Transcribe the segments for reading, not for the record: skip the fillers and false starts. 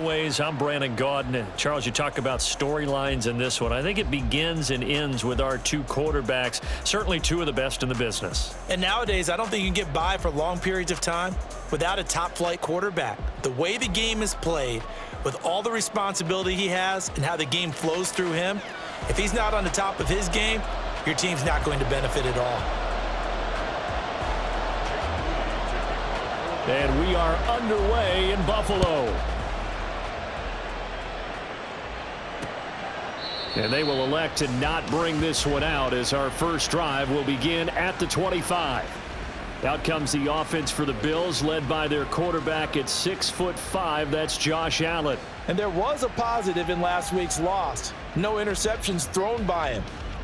I'm Brandon Gaudin. Charles, you talk about storylines in this one. I think it begins and ends with our two quarterbacks, certainly two of the best in the business. And nowadays, I don't think you can get by for long periods of time without a top-flight quarterback. The way the game is played, with all the responsibility he has and how the game flows through him, if he's not on the top of his game, your team's not going to benefit at all. And we are underway in Buffalo. And they will elect to not bring this one out as our first drive will begin at the 25. Out comes the offense for the Bills, led by their quarterback at 6'5". That's Josh Allen. And there was a positive in last week's loss. No interceptions thrown by him.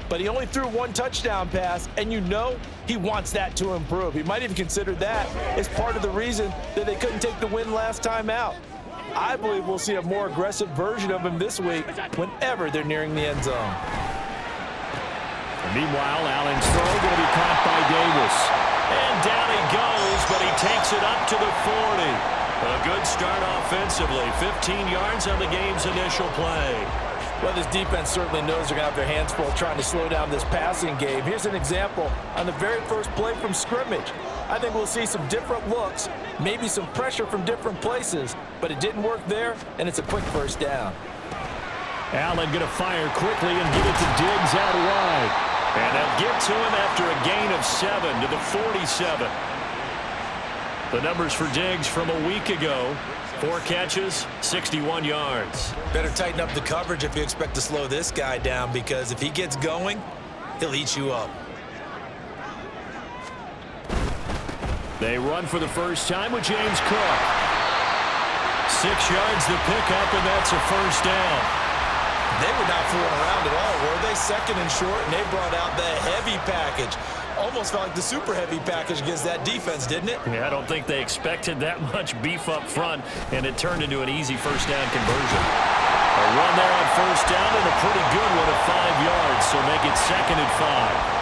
But he only threw one touchdown pass, and you know he wants that to improve. He might even consider that as part of the reason that they couldn't take the win last time out. I believe we'll see a more aggressive version of him this week whenever they're nearing the end zone. And meanwhile, Allen's throw going to be caught by Davis. And down he goes, but he takes it up to the 40. A good start offensively. 15 yards on the game's initial play. Well, this defense certainly knows they're going to have their hands full trying to slow down this passing game. Here's an example on the very first play from scrimmage. I think we'll see some different looks, maybe some pressure from different places, but it didn't work there, and it's a quick first down. Allen going to fire quickly and give it to Diggs out wide. And they'll get to him after a gain of 7 to the 47. The numbers for Diggs from a week ago. 4 catches, 61 yards. Better tighten up the coverage if you expect to slow this guy down, because if he gets going, he'll eat you up. They run for the first time with James Cook. 6 yards to pick up, and that's a first down. They were not fooling around at all, were they? Second and short, and they brought out the heavy package. Almost felt like the super heavy package against that defense, didn't it? Yeah, I don't think they expected that much beef up front, and it turned into an easy first down conversion. A run there on first down, and a pretty good one of 5 yards, so make it 2nd and 5.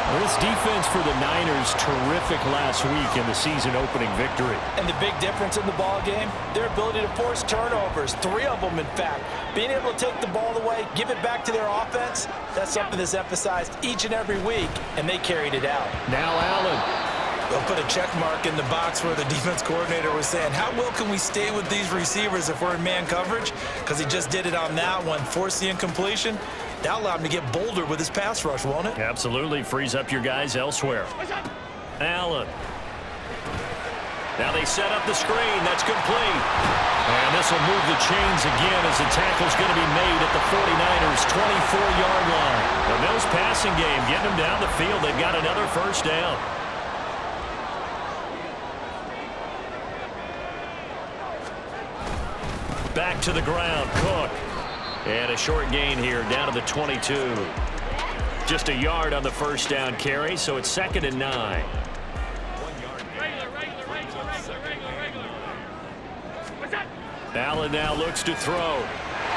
This defense for the Niners, terrific last week in the season-opening victory. And the big difference in the ball game, their ability to force turnovers, 3 of them, in fact. Being able to take the ball away, give it back to their offense, that's something that's emphasized each and every week, and they carried it out. Now Allen. They'll put a check mark in the box where the defense coordinator was saying, how well can we stay with these receivers if we're in man coverage? Because he just did it on that one, forced the incompletion. That allowed him to get bolder with his pass rush, won't it? Absolutely. Frees up your guys elsewhere. Allen. Now they set up the screen. That's complete. And this will move the chains again as the tackle's going to be made at the 49ers' 24-yard line. The Bills passing game, getting them down the field. They've got another first down. Back to the ground, Cook. And a short gain here, down to the 22. Just a yard on the first down carry, so it's 2nd and 9. Allen now looks to throw.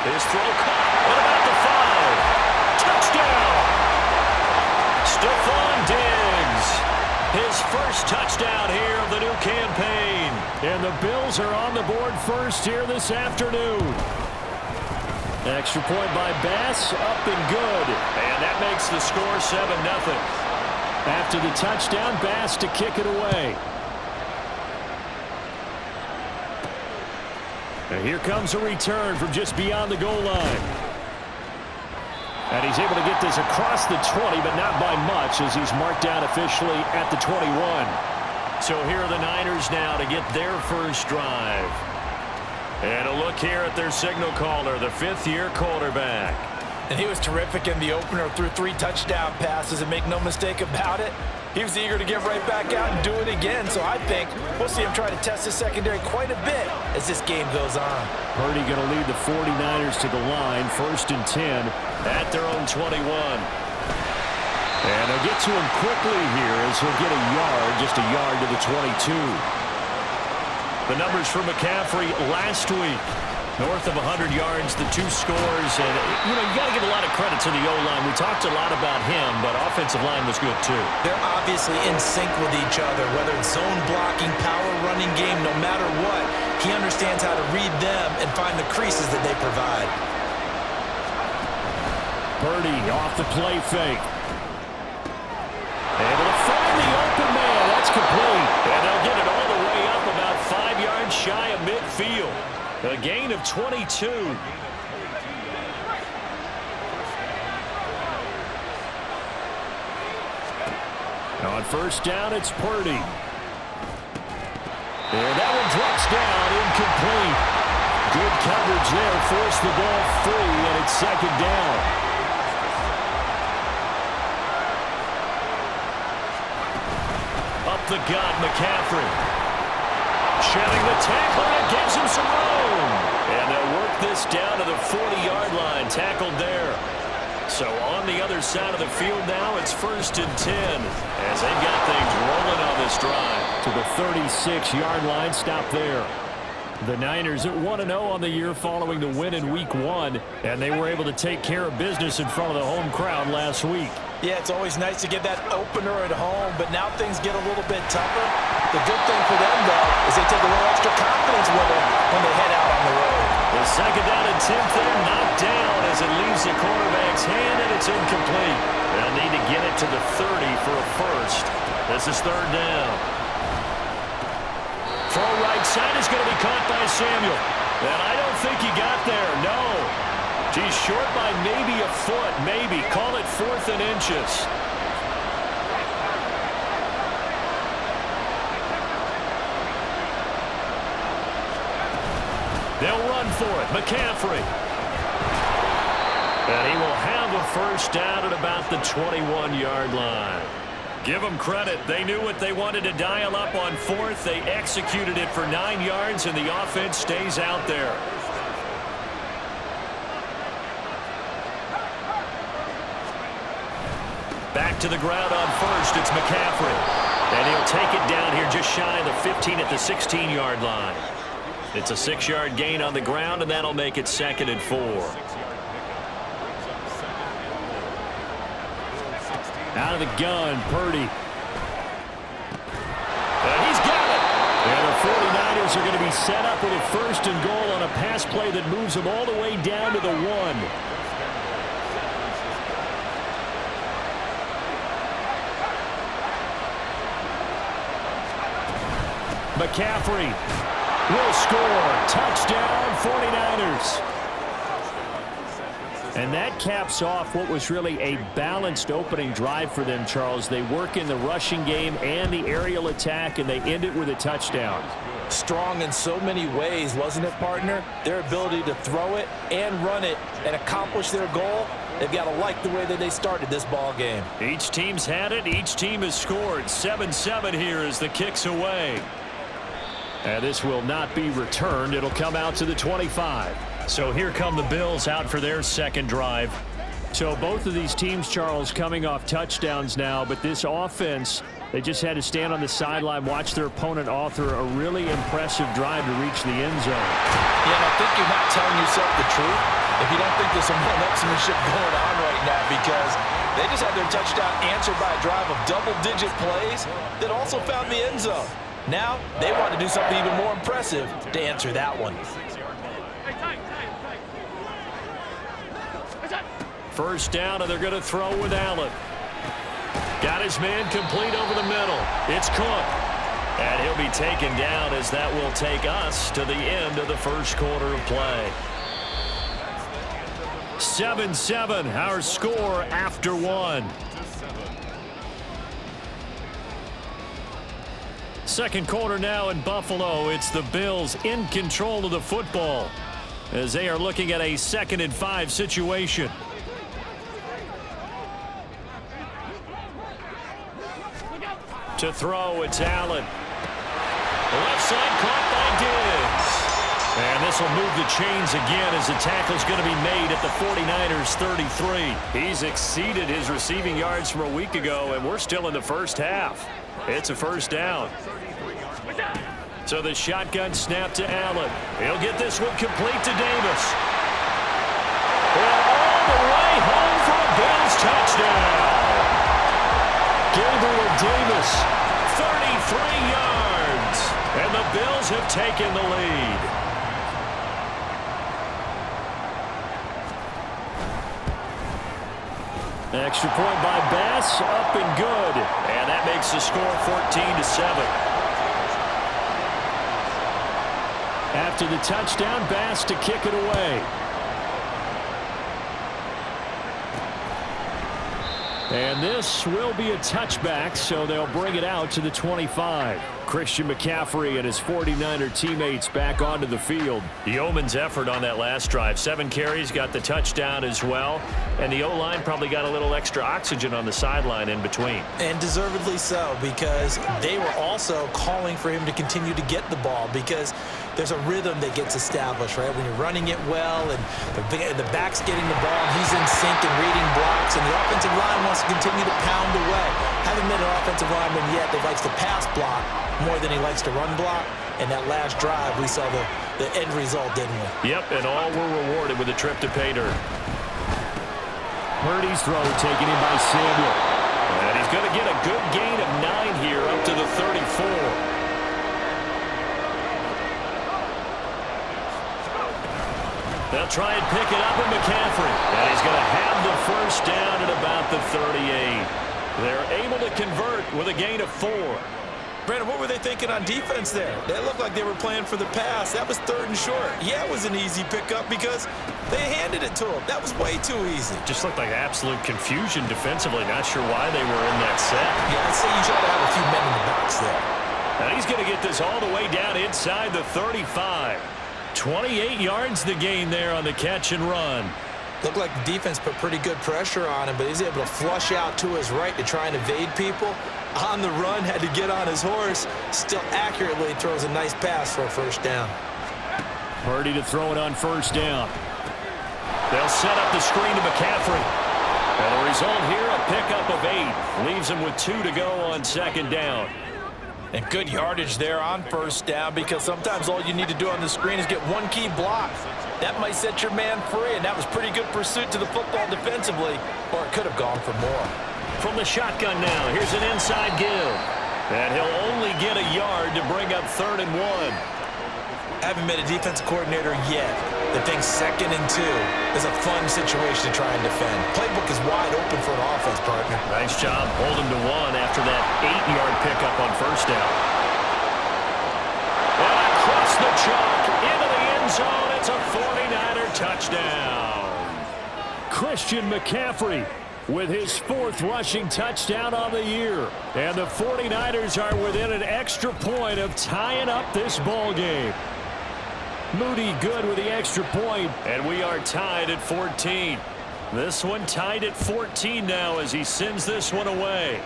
His throw caught. What about the 5? Touchdown! Stephon Diggs. His first touchdown here of the new campaign. And the Bills are on the board first here this afternoon. Extra point by Bass, up and good. And that makes the score 7-0. After the touchdown, Bass to kick it away. And here comes a return from just beyond the goal line. And he's able to get this across the 20, but not by much, as he's marked down officially at the 21. So here are the Niners now to get their first drive. And a look here at their signal caller, the 5th-year quarterback. And he was terrific in the opener, threw 3 touchdown passes, and make no mistake about it, he was eager to get right back out and do it again. So I think we'll see him try to test his secondary quite a bit as this game goes on. Purdy going to lead the 49ers to the line, 1st and 10 at their own 21. And they'll get to him quickly here as he'll get a yard, just a yard to the 22. The numbers for McCaffrey last week. North of 100 yards, the 2 scores. And, you got to give a lot of credit to the O-line. We talked a lot about him, but offensive line was good too. They're obviously in sync with each other, whether it's zone blocking, power running game, no matter what. He understands how to read them and find the creases that they provide. Purdy off the play fake. Able to find the open man. That's complete. And they'll get it all the way up about 5 yards shy of midfield. A gain of 22. On first down, it's Purdy. And that one drops down, incomplete. Good coverage there, forced the ball free, and it's second down. Up the gut, McCaffrey. Shedding the tackle, and it gives him some room. And they'll work this down to the 40-yard line, tackled there. So on the other side of the field now, it's 1st and 10 as they've got things rolling on this drive. To the 36-yard line, stop there. The Niners at 1-0 on the year following the win in Week 1, and they were able to take care of business in front of the home crowd last week. Yeah, it's always nice to get that opener at home, but now things get a little bit tougher. The good thing for them, though, is they take a little extra confidence with them when they head out on the road. The second down and 10 there, knocked down as it leaves the quarterback's hand, and it's incomplete. They'll need to get it to the 30 for a first. This is 3rd down. Throw right side is going to be caught by Samuel. And I don't think he got there, no. He's short by maybe a foot, maybe. Call it 4th and inches. They'll run for it. McCaffrey. And he will have a first down at about the 21-yard line. Give them credit. They knew what they wanted to dial up on 4th. They executed it for 9 yards, and the offense stays out there. Back to the ground on first. It's McCaffrey. And he'll take it down here just shy of the 15 at the 16-yard line. It's a 6-yard gain on the ground, and that'll make it 2nd and 4. Out of the gun, Purdy. And he's got it. And the 49ers are going to be set up with a 1st and goal on a pass play that moves them all the way down to the 1. McCaffrey will score. Touchdown, 49ers. And that caps off what was really a balanced opening drive for them, Charles. They work in the rushing game and the aerial attack, and they end it with a touchdown. Strong in so many ways, wasn't it, partner? Their ability to throw it and run it and accomplish their goal. They've got to like the way that they started this ball game. Each team's had it. Each team has scored. 7-7 here as the kick's away. And this will not be returned. It'll come out to the 25. So here come the Bills out for their second drive. So both of these teams, Charles, coming off touchdowns now, but this offense, they just had to stand on the sideline, watch their opponent author a really impressive drive to reach the end zone. Yeah, and I think you're not telling yourself the truth if you don't think there's some one-upsmanship going on right now, because they just had their touchdown answered by a drive of double-digit plays that also found the end zone. Now, they want to do something even more impressive to answer that one. First down, and they're going to throw with Allen. Got his man complete over the middle. It's Cook. And he'll be taken down as that will take us to the end of the first quarter of play. 7-7, our score after one. Second quarter now in Buffalo. It's the Bills in control of the football as they are looking at a 2nd and 5 situation. To throw, it's Allen. Left side caught by Diggs. And this will move the chains again as the tackle's going to be made at the 49ers 33. He's exceeded his receiving yards from a week ago, and we're still in the first half. It's a first down. So the shotgun snap to Allen. He'll get this one complete to Davis. And all the way home for a Bills touchdown. Gabriel Davis, 33 yards. And the Bills have taken the lead. Extra point by Bass, up and good. And that makes the score 14-7. After the touchdown, Bass to kick it away. And this will be a touchback, so they'll bring it out to the 25. Christian McCaffrey and his 49er teammates back onto the field. The Yeoman's effort on that last drive. 7 carries, got the touchdown as well. And the O-line probably got a little extra oxygen on the sideline in between. And deservedly so, because they were also calling for him to continue to get the ball, because there's a rhythm that gets established, right? When you're running it well and the back's getting the ball and he's in sync and reading blocks, and the offensive line wants to continue to pound away. Haven't been an offensive lineman yet that likes to pass block more than he likes to run block. And that last drive, we saw the end result, didn't we? Yep, and all were rewarded with a trip to pay dirt. Purdy's throw taken in by Samuel. And he's going to get a good gain of 9 here up to the 34. They'll try and pick it up with McCaffrey. And he's going to have the first down at about the 38. They're able to convert with a gain of 4. Brandon, what were they thinking on defense there? They looked like they were playing for the pass. That was 3rd and short. Yeah, it was an easy pickup because they handed it to him. That was way too easy. Just looked like absolute confusion defensively. Not sure why they were in that set. Yeah, I'd say you try to have a few men in the box there. Now he's going to get this all the way down inside the 35. 28 yards the gain there on the catch and run. Looked like the defense put pretty good pressure on him, but he's able to flush out to his right to try and evade people. On the run, had to get on his horse. Still accurately throws a nice pass for a first down. Purdy to throw it on first down. They'll set up the screen to McCaffrey. And the result here, a pickup of 8. Leaves him with 2 to go on second down. And good yardage there on first down, because sometimes all you need to do on the screen is get one key block. That might set your man free, and that was pretty good pursuit to the football defensively, or it could have gone for more. From the shotgun now, here's an inside give. And he'll only get a yard to bring up 3rd and 1. Haven't been a defensive coordinator yet that thinks 2nd and 2 is a fun situation to try and defend. Playbook is wide open for an offense, partner. Nice job holding to 1 after that 8-yard pickup on first down. And across the chalk into the end zone, it's a 49er touchdown. Christian McCaffrey with his 4th rushing touchdown on the year. And the 49ers are within an extra point of tying up this ball game. Moody good with the extra point, and we are tied at 14. This one tied at 14 now as he sends this one away.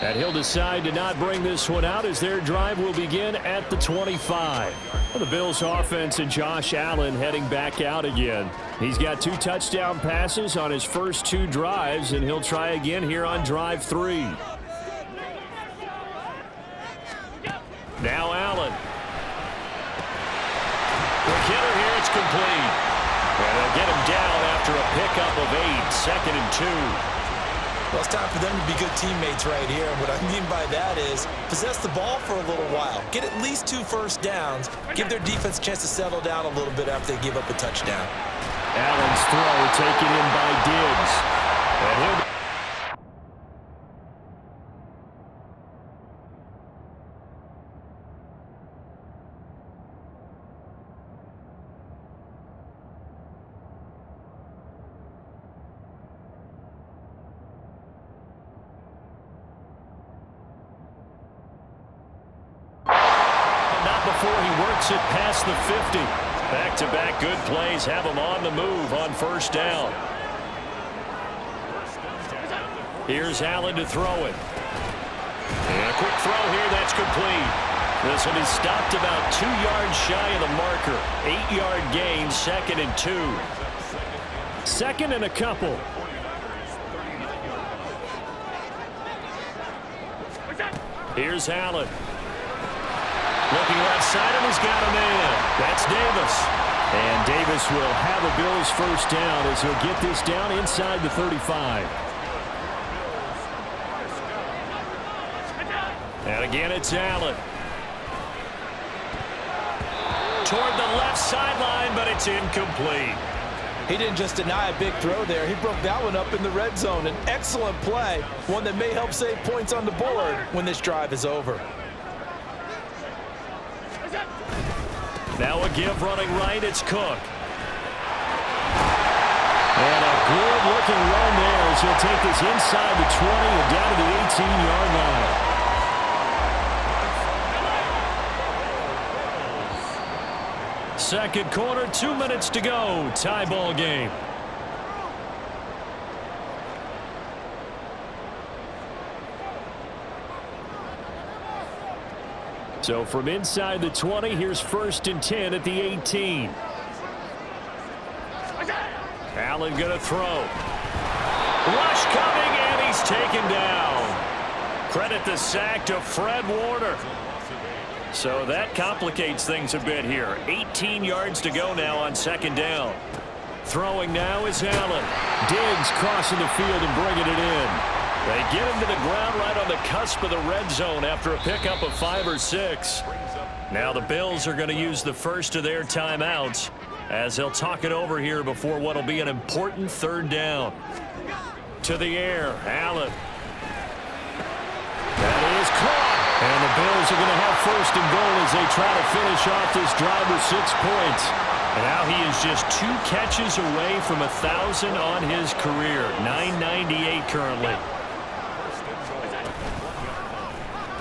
And he'll decide to not bring this one out as their drive will begin at the 25. The Bills offense and Josh Allen heading back out again. He's got 2 touchdown passes on his first 2 drives, and he'll try again here on drive 3. Now Allen. Quick hitter here, it's complete. And they'll get him down after a pickup of 8, 2nd and 2. Well, it's time for them to be good teammates right here. And what I mean by that is possess the ball for a little while. Get at least 2 first downs. Give their defense a chance to settle down a little bit after they give up a touchdown. Allen's throw taken in by Diggs. And he'll before he works it past the 50. Back-to-back good plays have him on the move on first down. Here's Allen to throw it. And a quick throw here, that's complete. This will be stopped about 2 yards shy of the marker. 8-yard gain, 2nd and 2. 2nd and a couple. Here's Allen. Looking left side, and he's got a man. That's Davis. And Davis will have a Bills first down as he'll get this down inside the 35. And again, it's Allen. Toward the left sideline, but it's incomplete. He didn't just deny a big throw there. He broke that one up in the red zone. An excellent play, one that may help save points on the board when this drive is over. Now a give running right, it's Cook. And a good-looking run there as he'll take this inside the 20 and down to the 18-yard line. Second quarter, 2 minutes to go. Tie ball game. So from inside the 20, here's 1st and 10 at the 18. Allen going to throw. Rush coming, and he's taken down. Credit the sack to Fred Warner. So that complicates things a bit here. 18 yards to go now on 2nd down. Throwing now is Allen. Diggs crossing the field and bringing it in. They get him to the ground right on the cusp of the red zone after a pickup of 5 or 6. Now the Bills are going to use the first of their timeouts as they'll talk it over here before what will be an important 3rd down. To the air, Allen. That is caught. And the Bills are going to have 1st and goal as they try to finish off this drive with 6 points. And now he is just 2 catches away from 1,000 on his career. 998 currently.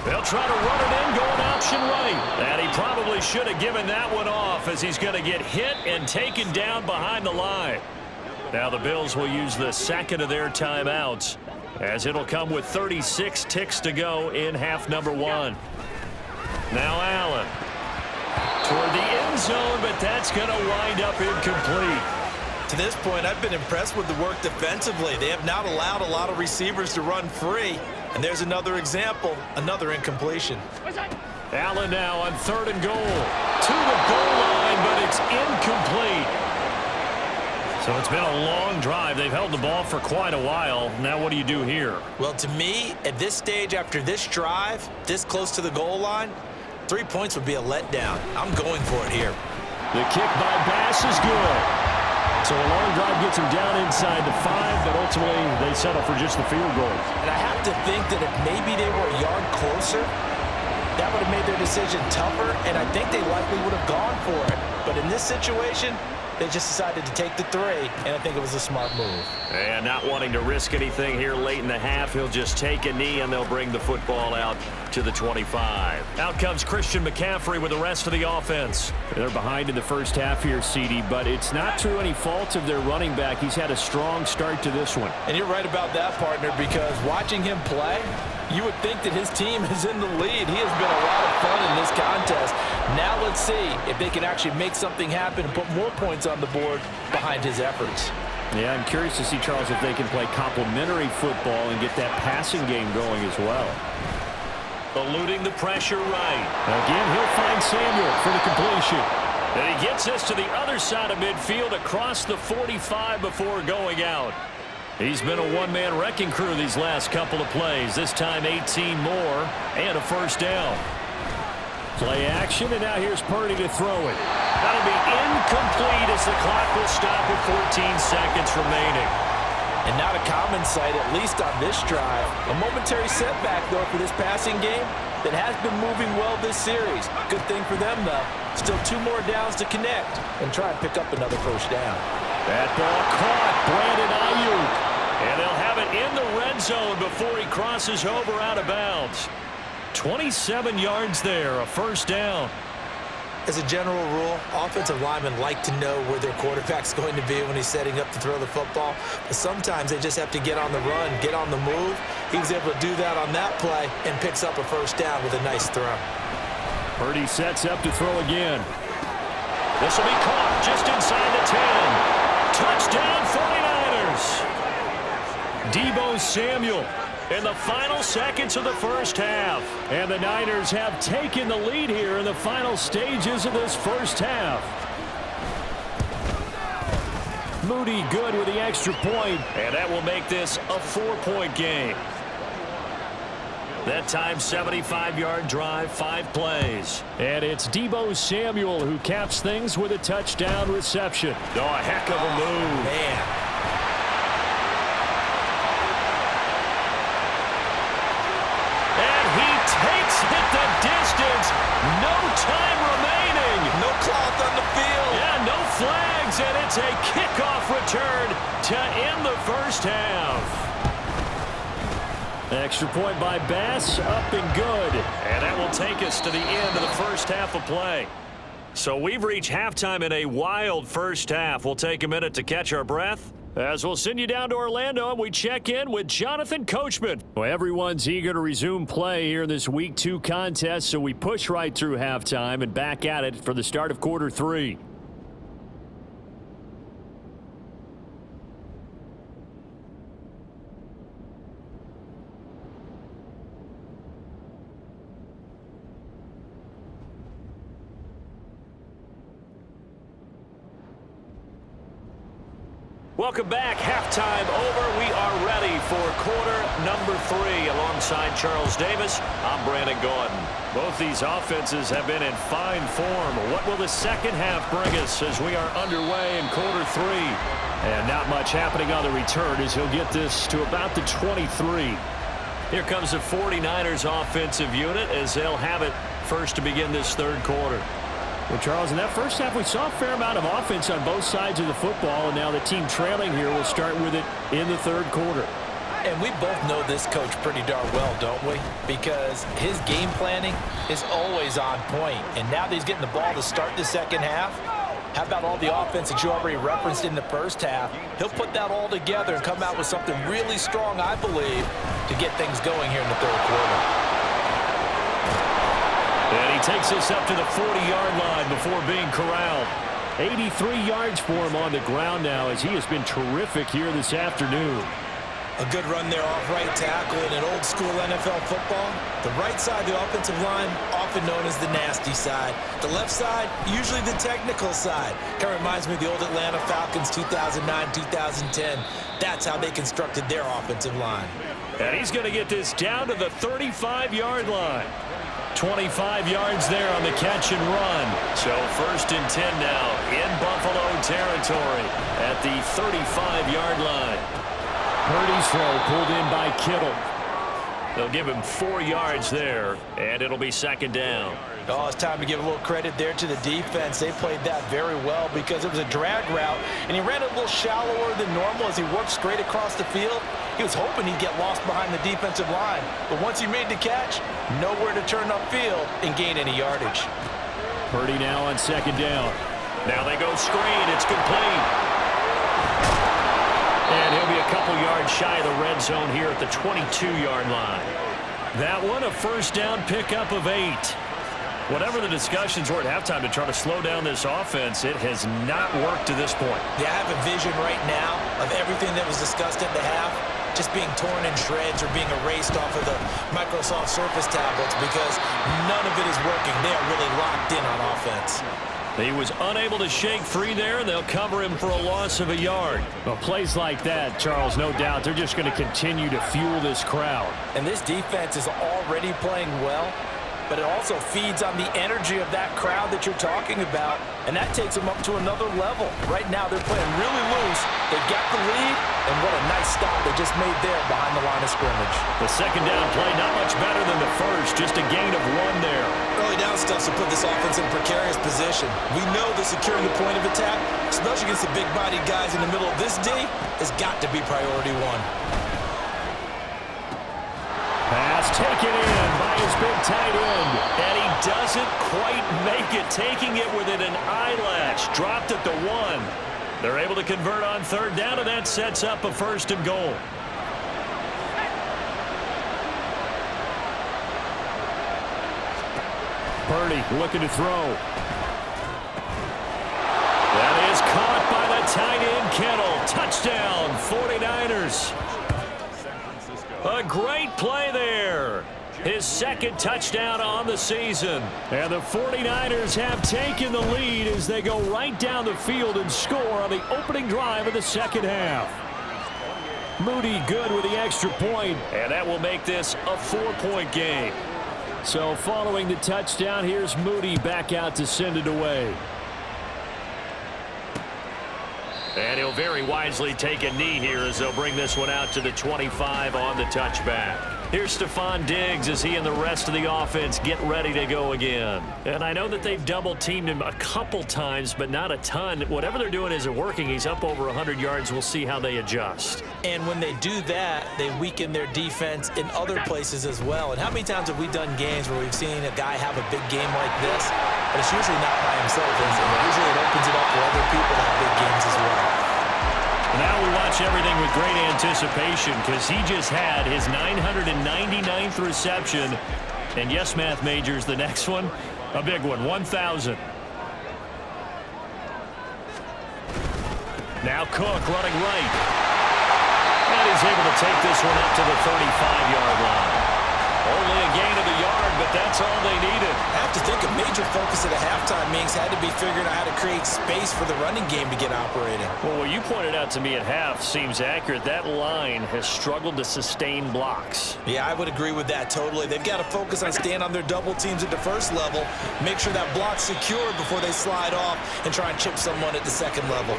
They'll try to run it in, going option right. And he probably should have given that one off as he's going to get hit and taken down behind the line. Now the Bills will use the 2nd of their timeouts, as it'll come with 36 ticks to go in half number 1. Now Allen toward the end zone, but that's going to wind up incomplete. To this point, I've been impressed with the work defensively. They have not allowed a lot of receivers to run free. And there's another example, another incompletion. Allen now on 3rd and goal. To the goal line, but it's incomplete. So it's been a long drive. They've held the ball for quite a while. Now what do you do here? Well, to me, at this stage, after this drive, this close to the goal line, 3 points would be a letdown. I'm going for it here. The kick by Bass is good. So a long drive gets him down inside the 5, but ultimately they settle for just the field goal. And I have to think that if maybe they were a yard closer, that would have made their decision tougher, and I think they likely would have gone for it. But in this situation, they just decided to take the 3, and I think it was a smart move. And not wanting to risk anything here late in the half, he'll just take a knee, and they'll bring the football out to the 25. Out comes Christian McCaffrey with the rest of the offense. They're behind in the first half here, CD, but it's not through any fault of their running back. He's had a strong start to this one. And you're right about that, partner, because watching him play, you would think that his team is in the lead. He has been a lot of fun in this contest. Now let's see if they can actually make something happen and put more points on the board behind his efforts. Yeah, I'm curious to see, Charles, if they can play complementary football and get that passing game going as well. Eluding the pressure right. Again, he'll find Samuel for the completion. And he gets this to the other side of midfield across the 45 before going out. He's been a one-man wrecking crew these last couple of plays. This time 18 more and a first down. Play action, and now here's Purdy to throw it. That'll be incomplete as the clock will stop with 14 seconds remaining. And not a common sight, at least on this drive. A momentary setback, though, for this passing game that has been moving well this series. Good thing for them, though. Still 2 more downs to connect and try and pick up another first down. That ball caught. Brandon Ayuk. And they'll have it in the red zone before he crosses over out of bounds. 27 yards there, a first down. As a general rule, offensive linemen like to know where their quarterback's going to be when he's setting up to throw the football. But sometimes they just have to get on the run, get on the move. He was able to do that on that play and picks up a first down with a nice throw. Purdy sets up to throw again. This will be caught just inside the 10. Touchdown 49ers. Deebo Samuel in the final seconds of the first half. And the Niners have taken the lead here in the final stages of this first half. Moody good with the extra point, and that will make this a 4-point game. That time, 75-yard drive, 5 plays. And it's Deebo Samuel who caps things with a touchdown reception. Oh, a heck of a move. Man. And he takes it the distance. No time remaining. No cloth on the field. Yeah, no flags, and it's a kickoff return to end the first half. Extra point by Bass, up and good. And that will take us to the end of the first half of play. So we've reached halftime in a wild first half. We'll take a minute to catch our breath as we'll send you down to Orlando and we check in with Jonathan Coachman. Well, everyone's eager to resume play here in this Week 2 contest, so we push right through halftime and back at it for the start of quarter 3. Welcome back. Halftime over. We are ready for quarter number 3. Alongside Charles Davis, I'm Brandon Gaudin. Both these offenses have been in fine form. What will the second half bring us as we are underway in quarter 3? And not much happening on the return as he'll get this to about the 23. Here comes the 49ers offensive unit as they'll have it first to begin this third quarter. Well, Charles, in that first half, we saw a fair amount of offense on both sides of the football, and now the team trailing here will start with it in the third quarter. And we both know this coach pretty darn well, don't we? Because his game planning is always on point. And now that he's getting the ball to start the second half, how about all the offense that you already referenced in the first half? He'll put that all together and come out with something really strong, I believe, to get things going here in the third quarter. And he takes us up to the 40-yard line before being corralled. 83 yards for him on the ground now as he has been terrific here this afternoon. A good run there off right tackle in an old-school NFL football. The right side of the offensive line, often known as the nasty side. The left side, usually the technical side. Kind of reminds me of the old Atlanta Falcons 2009-2010. That's how they constructed their offensive line. And he's going to get this down to the 35-yard line. 25 yards there on the catch and run. So 1st and 10 now in Buffalo territory at the 35-yard line. Purdy's throw pulled in by Kittle. They'll give him 4 yards there, and it'll be 2nd down. Oh, it's time to give a little credit there to the defense. They played that very well because it was a drag route, and he ran a little shallower than normal as he worked straight across the field. He was hoping he'd get lost behind the defensive line, but once he made the catch, nowhere to turn upfield and gain any yardage. Purdy now on 2nd down. Now they go screen. It's complete. And he'll be a couple yards shy of the red zone here at the 22-yard line. That one, a 1st down pickup of 8. Whatever the discussions were at halftime to try to slow down this offense, it has not worked to this point. Yeah, I have a vision right now of everything that was discussed at the half just being torn in shreds or being erased off of the Microsoft Surface tablets because none of it is working. They are really locked in on offense. He was unable to shake free there, and they'll cover him for a loss of a yard. Well, plays like that, Charles, no doubt, they're just going to continue to fuel this crowd. And this defense is already playing well, but it also feeds on the energy of that crowd that you're talking about, and that takes them up to another level. Right now, they're playing really loose. They've got the lead, and what a nice stop they just made there behind the line of scrimmage. The 2nd down play, not much better than the first, just a gain of 1 there. Early down stuff to put this offense in a precarious position. We know that securing the point of attack, especially against the big-bodied guys in the middle of this D, has got to be priority 1. Pass taken in by his big tight end. And he doesn't quite make it, taking it within an eyelash. Dropped at the 1. They're able to convert on 3rd down, and that sets up a 1st and goal. Purdy looking to throw. That is caught by the tight end, Kittle. Touchdown, 49ers. A great play there. His second touchdown on the season. And the 49ers have taken the lead as they go right down the field and score on the opening drive of the second half. Moody good with the extra point, and that will make this a 4-point game. So following the touchdown, here's Moody back out to send it away. And he'll very wisely take a knee here as they'll bring this one out to the 25 on the touchback. Here's Stephon Diggs as he and the rest of the offense get ready to go again. And I know that they've double-teamed him a couple times, but not a ton. Whatever they're doing isn't working. He's up over 100 yards. We'll see how they adjust. And when they do that, they weaken their defense in other places as well. And how many times have we done games where we've seen a guy have a big game like this, but it's usually not by himself, is it? Usually it opens it up for other people to have big games as well. Now we watch everything with great anticipation because he just had his 999th reception. And yes, math majors, the next one, a big one, 1,000. Now Cook running right. And he's able to take this one up to the 35-yard line. Only a gain of a yard, but that's all they needed. I have to think a major focus at a halftime means had to be figuring out how to create space for the running game to get operating. Well, what you pointed out to me at half seems accurate. That line has struggled to sustain blocks. Yeah, I would agree with that totally. They've got to focus on staying on their double teams at the first level, make sure that block's secured before they slide off and try and chip someone at the second level.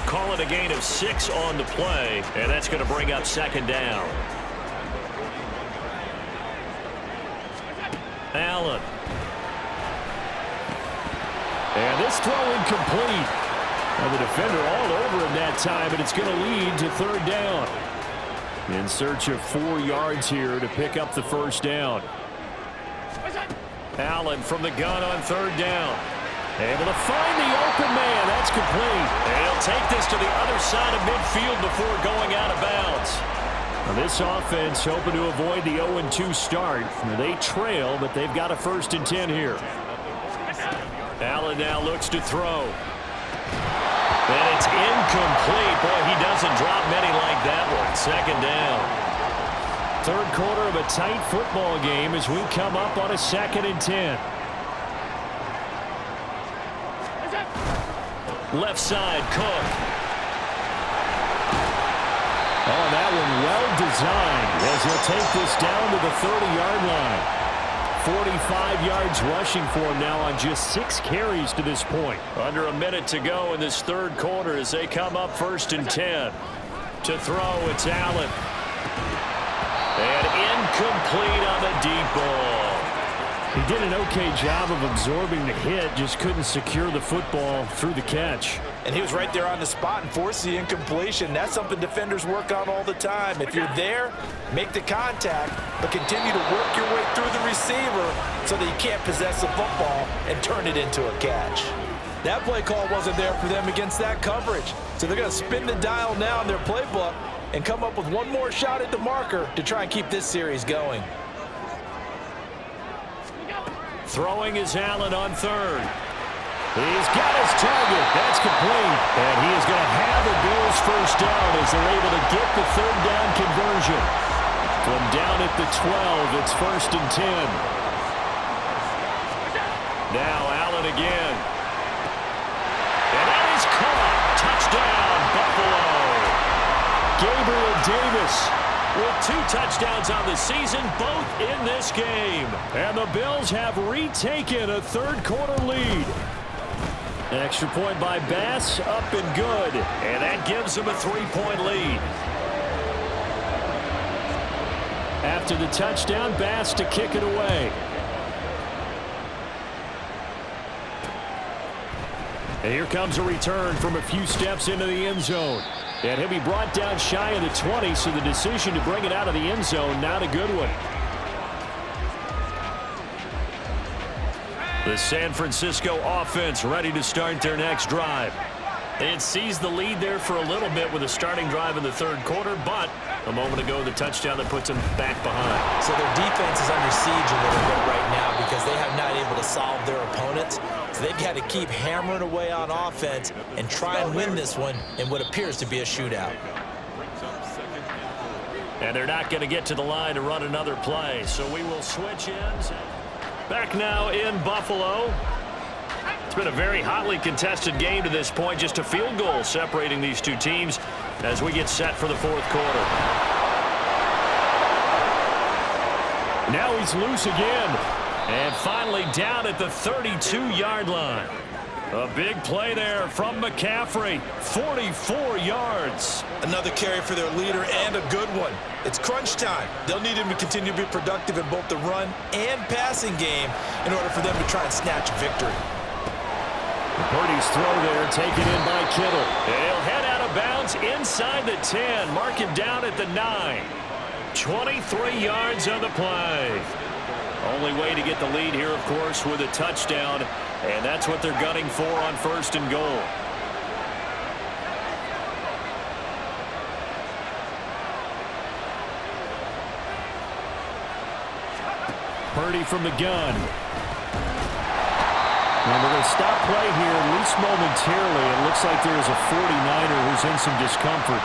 Call it a gain of 6 on the play, and that's going to bring up second down. Allen. And this throw incomplete. And the defender all over him that time, and it's going to lead to third down. In search of 4 yards here to pick up the first down. Allen from the gun on third down. Able to find the open man. That's complete. And he'll take this to the other side of midfield before going out of bounds. Now this offense hoping to avoid the 0-2 start. They trail, but they've got a 1st and 10 here. Allen now looks to throw. And it's incomplete. Boy, he doesn't drop many like that one. Second down. Third quarter of a tight football game as we come up on a 2nd and 10. Left side, Cook. Oh, that one well designed as he'll take this down to the 30-yard line. 45 yards rushing for him now on just 6 carries to this point. Under a minute to go in this third quarter as they come up 1st and 10. To throw, it's Allen. And incomplete on the deep ball. He did an okay job of absorbing the hit, just couldn't secure the football through the catch. And he was right there on the spot and forced the incompletion. That's something defenders work on all the time. If you're there, make the contact, but continue to work your way through the receiver so that you can't possess the football and turn it into a catch. That play call wasn't there for them against that coverage. So they're going to spin the dial now in their playbook and come up with one more shot at the marker to try and keep this series going. Throwing is Allen on third. He's got his target. That's complete. And he is going to have the Bills first down as they're able to get the third down conversion. From down at the 12, it's 1st and 10. Now Allen again. And that is caught. Touchdown, Buffalo. Gabriel Davis with 2 touchdowns on the season, both in this game. And the Bills have retaken a third quarter lead. An extra point by Bass, up and good. And that gives them a 3-point lead. After the touchdown, Bass to kick it away. And here comes a return from a few steps into the end zone. And he'll be brought down shy of the 20, so the decision to bring it out of the end zone, not a good one. The San Francisco offense ready to start their next drive. It seized the lead there for a little bit with a starting drive in the third quarter, but a moment ago, the touchdown that puts them back behind. So their defense is under siege a little bit right now because they have not able to solve their opponents. So they've got to keep hammering away on offense and try and win this one in what appears to be a shootout. And they're not going to get to the line to run another play. So we will switch ends. Back now in Buffalo. It's been a very hotly contested game to this point. Just a field goal separating these two teams as we get set for the fourth quarter. Now he's loose again. And finally down at the 32-yard line. A big play there from McCaffrey. 44 yards. Another carry for their leader and a good one. It's crunch time. They'll need him to continue to be productive in both the run and passing game in order for them to try and snatch a victory. Purdy's throw there taken in by Kittle. He'll head out of bounds inside the 10. Mark him down at the 9. 23 yards on the play. Only way to get the lead here, of course, with a touchdown. And that's what they're gunning for on first and goal. Purdy from the gun. And we're going to stop play here, at least momentarily. It looks like there is a 49er who's in some discomfort.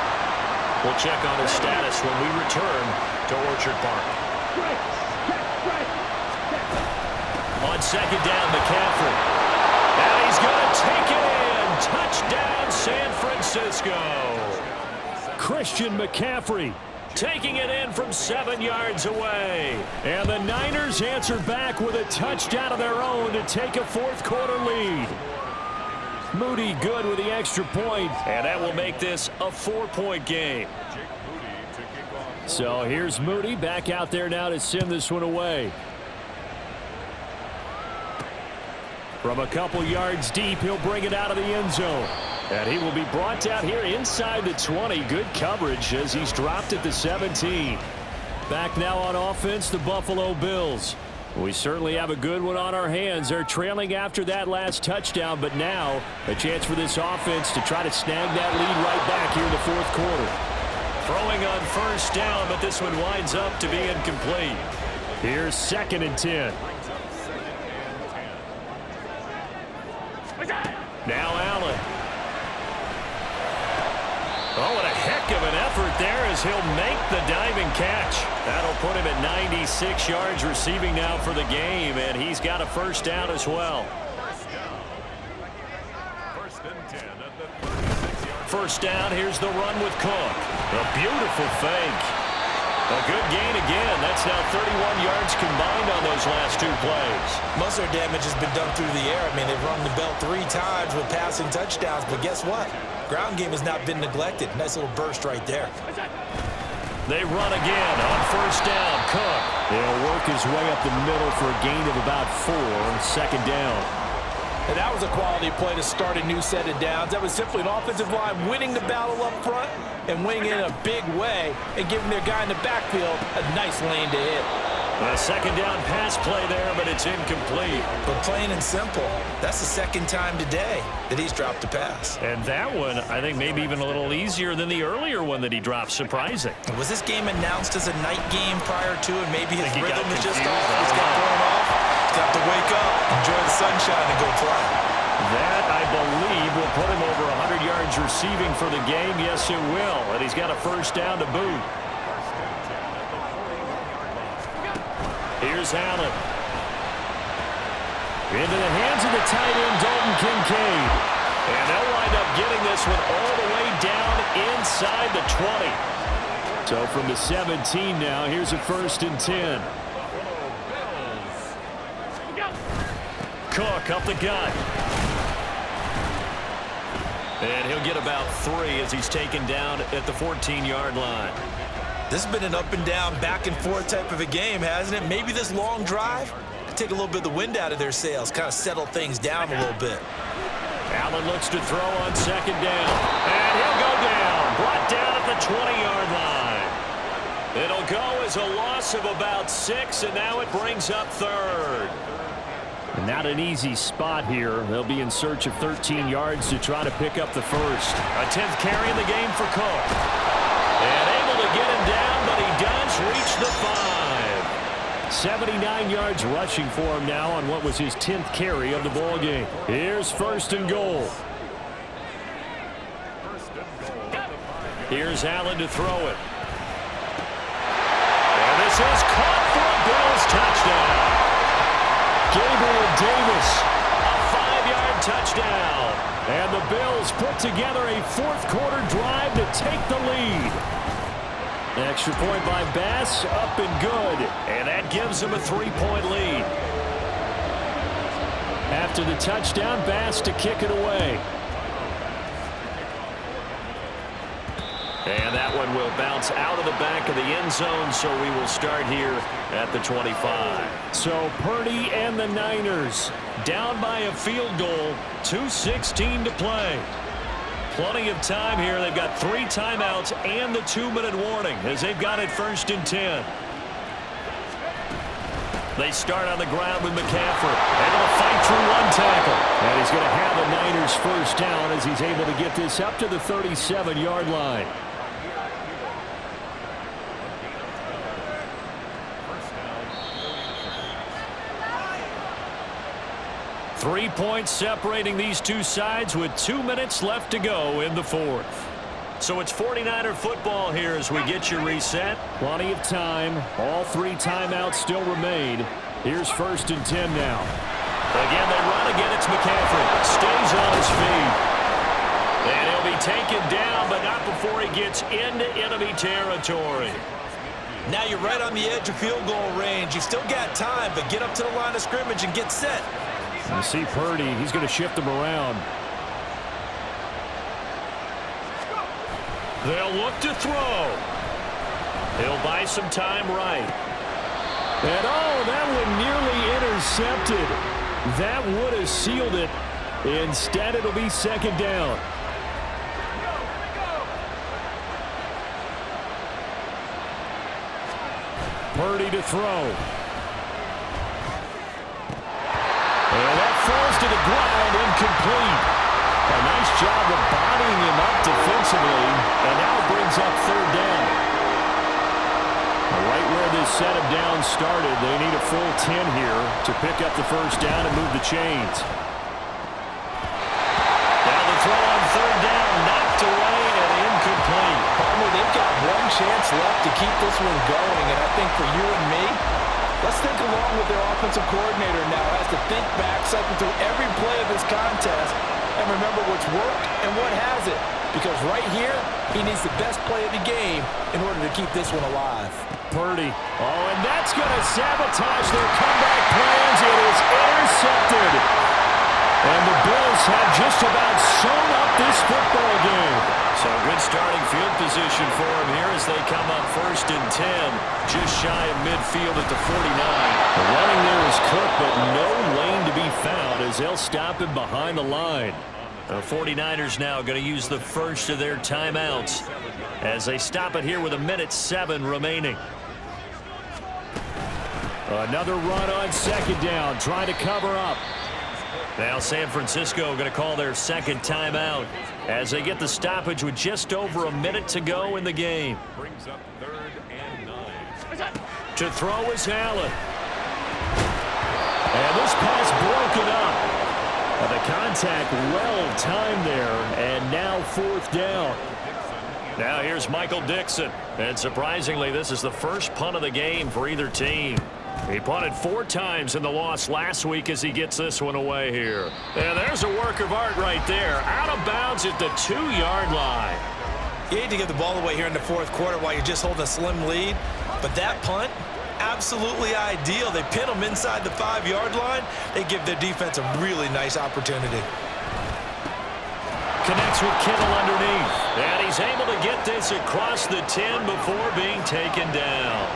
We'll check on his status when we return to Orchard Park. On second down, McCaffrey. And he's going to take it in. Touchdown, San Francisco. Christian McCaffrey taking it in from 7 yards away. And the Niners answer back with a touchdown of their own to take a fourth quarter lead. Moody good with the extra point, and that will make this a 4-point game. So here's Moody back out there now to send this one away. From a couple yards deep, he'll bring it out of the end zone. And he will be brought down here inside the 20. Good coverage as he's dropped at the 17. Back now on offense, the Buffalo Bills. We certainly have a good one on our hands. They're trailing after that last touchdown, but now a chance for this offense to try to snag that lead right back here in the fourth quarter. Throwing on first down, but this one winds up to be incomplete. Here's 2nd and 10. Now Allen. Oh, what a heck of an effort there as he'll make the diving catch. That'll put him at 96 yards receiving now for the game, and he's got a first down as well. First down, here's the run with Cook. A beautiful fake. A good gain again. That's now 31 yards combined on those last two plays. Most of their damage has been done through the air. I mean, they've rung the bell 3 times with passing touchdowns, but guess what? Ground game has not been neglected. Nice little burst right there. They run again on first down. Cook. He'll work his way up the middle for a gain of about 4. Second down. And that was a quality play to start a new set of downs. That was simply an offensive line winning the battle up front and winning in a big way and giving their guy in the backfield a nice lane to hit. A second down pass play there, but it's incomplete. But plain and simple, that's the second time today that he's dropped a pass. And that one, I think, maybe even a little easier than the earlier one that he dropped. Surprising. Was this game announced as a night game prior to, and maybe his rhythm is just confused. off? He's got thrown off. He's got to wake up, enjoy the sunshine, and go play. That, I believe, will put him over 100 yards receiving for the game. Yes, it will. And he's got a first down to boot. Here's Allen. Into the hands of the tight end, Dalton Kincaid. And they'll wind up getting this one all the way down inside the 20. So from the 17 now, here's a 1st and 10. Cook up the gut. And he'll get about 3 as he's taken down at the 14-yard line. This has been an up and down, back and forth type of a game, hasn't it? Maybe this long drive could take a little bit of the wind out of their sails, kind of settle things down a little bit. Allen looks to throw on second down. And he'll go down. Brought down at the 20-yard line. It'll go as a loss of about 6, and now it brings up 3rd. And not an easy spot here. They'll be in search of 13 yards to try to pick up the first. A 10th carry in the game for Cook. And able to get him down, but he does reach the 5. 79 yards rushing for him now on what was his 10th carry of the ball game. Here's 1st and goal. Here's Allen to throw it. This is caught for a Bills touchdown. Gabriel Davis, a 5-yard touchdown. And the Bills put together a fourth-quarter drive to take the lead. Extra point by Bass, up and good. And that gives them a 3-point lead. After the touchdown, Bass to kick it away. And that one will bounce out of the back of the end zone, so we will start here at the 25. So Purdy and the Niners down by a field goal, 2:16 to play. Plenty of time here. They've got 3 timeouts and the 2-minute warning as they've got it 1st and 10. They start on the ground with McCaffrey. Able to fight through 1 tackle. And he's going to have the Niners first down as he's able to get this up to the 37-yard line. Three points separating these two sides with 2 minutes left to go in the fourth. So it's 49er football here as we get you reset. Plenty of time. All 3 timeouts still remain. Here's 1st and 10 now. Again, they run again. It's McCaffrey. Stays on his feet. And he'll be taken down, but not before he gets into enemy territory. Now you're right on the edge of field goal range. You've still got time, but get up to the line of scrimmage and get set. You see Purdy. He's going to shift him around. They'll look to throw. He'll buy some time right. And oh, that one nearly intercepted. That would have sealed it. Instead, it'll be 2nd down. Purdy to throw. And that falls to the ground, incomplete. A nice job of bodying him up defensively, and now brings up 3rd down. Right where this set of downs started, they need a full 10 here to pick up the first down and move the chains. Now the throw on 3rd down, knocked away and incomplete. Partner, they've got 1 chance left to keep this one going, and I think for you and me, let's think along with their offensive coordinator now. Has to think back, cycle through every play of this contest, and remember what's worked and what hasn't. Because right here, he needs the best play of the game in order to keep this one alive. Purdy. Oh, and that's going to sabotage their comeback plans. It is intercepted. And the Bills have just about sewn up this football game. So good starting field position for them here as they come up 1st and 10. Just shy of midfield at the 49. The running there is cooked, but no lane to be found as they'll stop him behind the line. The 49ers now going to use the first of their timeouts as they stop it here with 1:07 remaining. Another run on 2nd down, trying to cover up. Now San Francisco going to call their 2nd timeout as they get the stoppage with just over 1 minute to go in the game. Brings up 3rd and 9. To throw is Allen. And this pass broken up. And the contact well timed there, and now 4th down. Now here's Michael Dixon. And surprisingly, this is the first punt of the game for either team. He punted 4 times in the loss last week as he gets this one away here. And there's a work of art right there. Out of bounds at the 2-yard line. You hate to give the ball away here in the 4th quarter while you're just holding a slim lead, but that punt, absolutely ideal. They pin them inside the 5-yard line. They give their defense a really nice opportunity. Connects with Kittle underneath. And he's able to get this across the 10 before being taken down.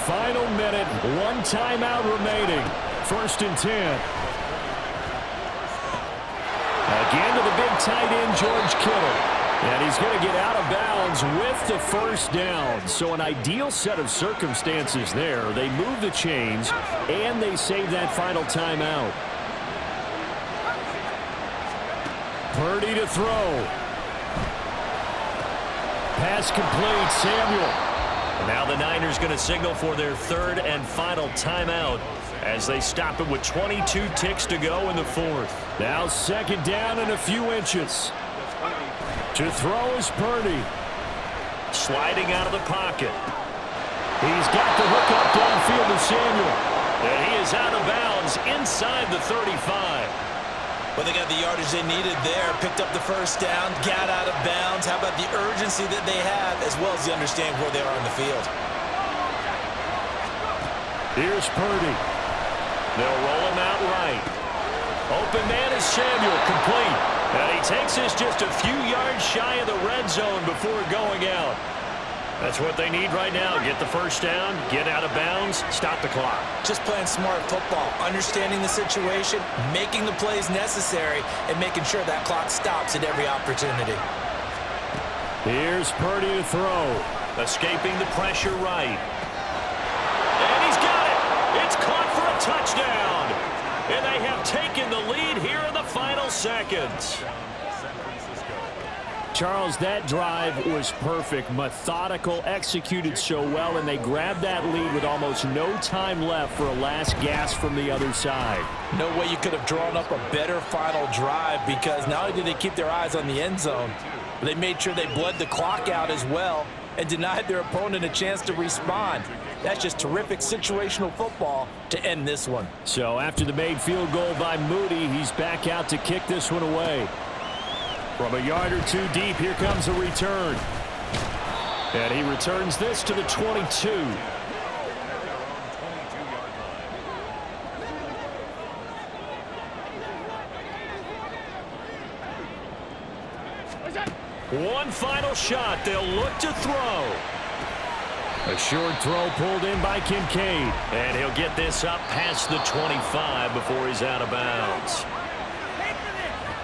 Final minute, 1 timeout remaining. 1st and 10. Again to the big tight end, George Kittle. And he's going to get out of bounds with the first down. So an ideal set of circumstances there. They move the chains, and they save that final timeout. Purdy to throw. Pass complete, Samuel. Now the Niners going to signal for their 3rd and final timeout as they stop it with 22 ticks to go in the 4th. Now 2nd down and a few inches. To throw is Purdy. Sliding out of the pocket. He's got the hook up downfield to Samuel. And he is out of bounds inside the 35. Well, they got the yardage they needed there, picked up the first down, got out of bounds. How about the urgency that they have, as well as the understanding where they are on the field? Here's Purdy. They'll roll him out right. Open man is Samuel, complete. And he takes this just a few yards shy of the red zone before going out. That's what they need right now. Get the first down, get out of bounds, stop the clock. Just playing smart football, understanding the situation, making the plays necessary, and making sure that clock stops at every opportunity. Here's Purdy to throw. Escaping the pressure right. And he's got it. It's caught for a touchdown. And they have taken the lead here in the final seconds. Charles, that drive was perfect, methodical, executed so well, and they grabbed that lead with almost no time left for a last gasp from the other side. No way you could have drawn up a better final drive, because not only did they keep their eyes on the end zone, but they made sure they bled the clock out as well and denied their opponent a chance to respond. That's just terrific situational football to end this one. So after the made field goal by Moody, he's back out to kick this one away. From a yard or two deep, here comes a return. And he returns this to the 22. One final shot. They'll look to throw. A short throw pulled in by Kincaid. And he'll get this up past the 25 before he's out of bounds.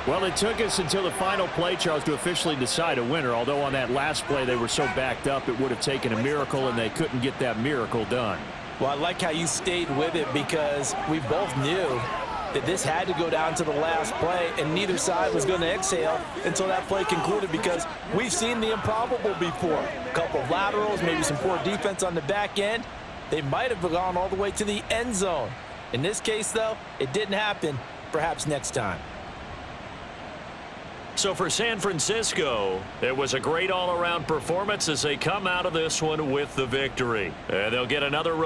Well, it took us until the final play, Charles, to officially decide a winner, although on that last play they were so backed up it would have taken a miracle, and they couldn't get that miracle done. Well, I like how you stayed with it, because we both knew that this had to go down to the last play, and neither side was going to exhale until that play concluded, because we've seen the improbable before. A couple of laterals, maybe some poor defense on the back end. They might have gone all the way to the end zone. In this case, though, it didn't happen. Perhaps next time. So for San Francisco, it was a great all-around performance as they come out of this one with the victory. And they'll get another